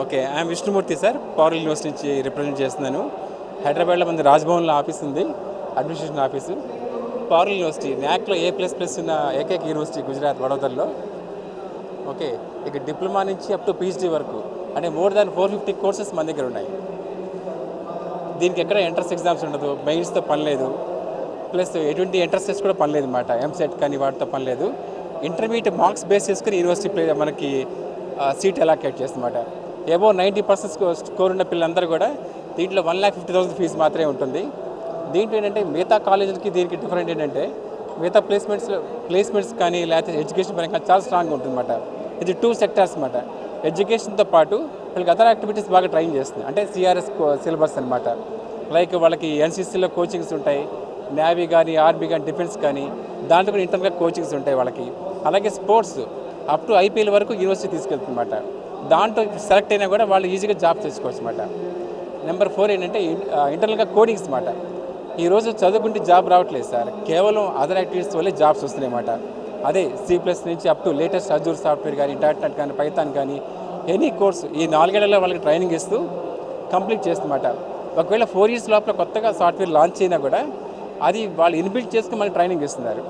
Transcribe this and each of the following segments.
Okay. I'm Vishnumurthy sir. Power university నుంచి represent చేస్తున్నాను. హైదరాబాద్లో మనది రాజ్భవన్లో ఆఫీస్ ఉంది, అడ్మినిస్ట్రేషన్ ఆఫీసు. పవర్ యూనివర్సిటీ న్యాక్లో A++ ఉన్న ఏకైక యూనివర్సిటీ గుజరాత్ వడోదరలో. ఓకే. ఇక డిప్లొమా నుంచి అప్ టు PhD వరకు అంటే మోర్ దాన్ 450 కోర్సెస్ మన దగ్గర ఉన్నాయి. దీనికి ఎక్కడ ఎంట్రన్స్ ఎగ్జామ్స్ ఉండదు, మెయిన్స్తో పని లేదు, ప్లస్ ఎటువంటి ఎంట్రన్స్ టెస్ట్ కూడా పని లేదు అన్నమాట. ఎంసెట్ కానీ వాటితో పని లేదు. ఇంటర్మీడియట్ మార్క్స్ బేస్ చేసుకుని యూనివర్సిటీ మనకి సీట్ అలాకేట్ చేస్తుందన్నమాట. అబోవ్ 90% స్కోర్ ఉన్న పిల్లలందరూ కూడా దీంట్లో 1,50,000 ఫీజు మాత్రమే ఉంటుంది. దీంట్లో ఏంటంటే మిగతా కాలేజీలకి దీనికి డిఫరెంట్ ఏంటంటే మిగతా ప్లేస్మెంట్స్ కానీ లేకపోతే ఎడ్యుకేషన్ పరంగా చాలా స్ట్రాంగ్గా ఉంటుందన్నమాట. ఇది 2 సెక్టార్స్ అన్నమాట. ఎడ్యుకేషన్తో పాటు వీళ్ళకి అదర్ యాక్టివిటీస్ బాగా ట్రైన్ చేస్తుంది. అంటే CRS సిలబస్ అనమాట. లైక్ వాళ్ళకి NCCలో కోచింగ్స్ ఉంటాయి, నేవీ కానీ ఆర్మీ కానీ డిఫెన్స్ కానీ దాంట్లో కూడా ఇంటర్నల్గా కోచింగ్స్ ఉంటాయి వాళ్ళకి. అలాగే స్పోర్ట్స్ అప్ టు IPL వరకు యూనివర్సిటీ తీసుకెళ్తుందన్నమాట. దాంట్లో సెలెక్ట్ అయినా కూడా వాళ్ళు ఈజీగా జాబ్ తెచ్చుకోవచ్చు అన్నమాట. నెంబర్ 4 ఏంటంటే ఇంటర్నల్గా కోడింగ్స్ అన్నమాట. ఈరోజు చదువుకుంటే జాబ్ రావట్లేదు సార్, కేవలం అదర్ యాక్టివిటీస్ వల్లే జాబ్స్ వస్తున్నాయి అన్నమాట. అదే C+ నుంచి up to latest Azure software కానీ .NET కానీ పైథాన్ కానీ ఎనీ కోర్స్ ఈ 4 ఏళ్లలో వాళ్ళకి ట్రైనింగ్ ఇస్తూ కంప్లీట్ చేస్తుందన్నమాట. ఒకవేళ 4 ఇయర్స్ లోపల కొత్తగా సాఫ్ట్వేర్ లాంచ్ అయినా కూడా అది వాళ్ళు ఇన్బిల్ట్ చేసుకుని మనకి ట్రైనింగ్ ఇస్తున్నారు.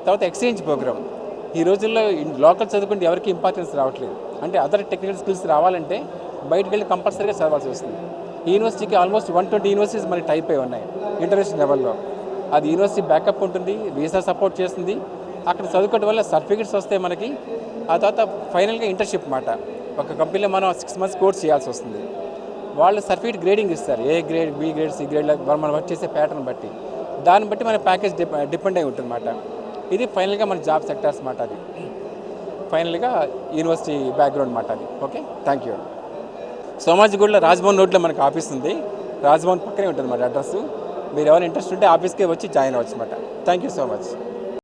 తర్వాత ఎక్స్చేంజ్ ప్రోగ్రామ్. ఈ రోజుల్లో లోకల్ చదువుకుంటే ఎవరికి ఇంపార్టెన్స్ రావట్లేదు. అంటే అదర్ టెక్నికల్ స్కిల్స్ రావాలంటే బయటకు వెళ్ళి కంపల్సరీగా చదవాల్సి వస్తుంది. ఈ యూనివర్సిటీకి ఆల్మోస్ట్ 120 యూనివర్సిటీస్ మనకి టైప్ అయి ఉన్నాయి ఇంటర్నేషనల్ లెవెల్లో. అది యూనివర్సిటీ బ్యాకప్ ఉంటుంది, వీసా సపోర్ట్ చేస్తుంది. అక్కడ చదువుకోవడం వల్ల సర్టిఫికెట్స్ వస్తాయి మనకి. ఆ తర్వాత ఫైనల్గా ఇంటర్న్షిప్ అన్నమాట. ఒక కంపెనీలో మనం 6 మంత్స్ కోర్స్ చేయాల్సి వస్తుంది. వాళ్ళు సర్టిఫికేట్ గ్రేడింగ్ ఇస్తారు, A grade, B grade, C grade, మనం వర్క్ చేసే ప్యాటర్న్ బట్టి. దాన్ని బట్టి మన ప్యాకేజ్ డిపెండ్ అయి ఉంటుంది అన్నమాట. ఇది ఫైనల్గా మన జాబ్ సెక్టార్స్ అన్నమాట. అది ఫైనల్గా యూనివర్సిటీ బ్యాక్గ్రౌండ్ అన్నమాట అది. Okay, thank you. సోమాజిగూడలో రాజ్భవన్ రోడ్లో మనకు ఆఫీస్ ఉంది. రాజ్భవన్ పక్కనే ఉంటుంది అన్నమాట అడ్రస్. మీరు ఎవరైనా ఇంట్రెస్ట్ ఉంటే ఆఫీస్కే వచ్చి జాయిన్ అవ్వచ్చు అన్నమాట. Thank you so much.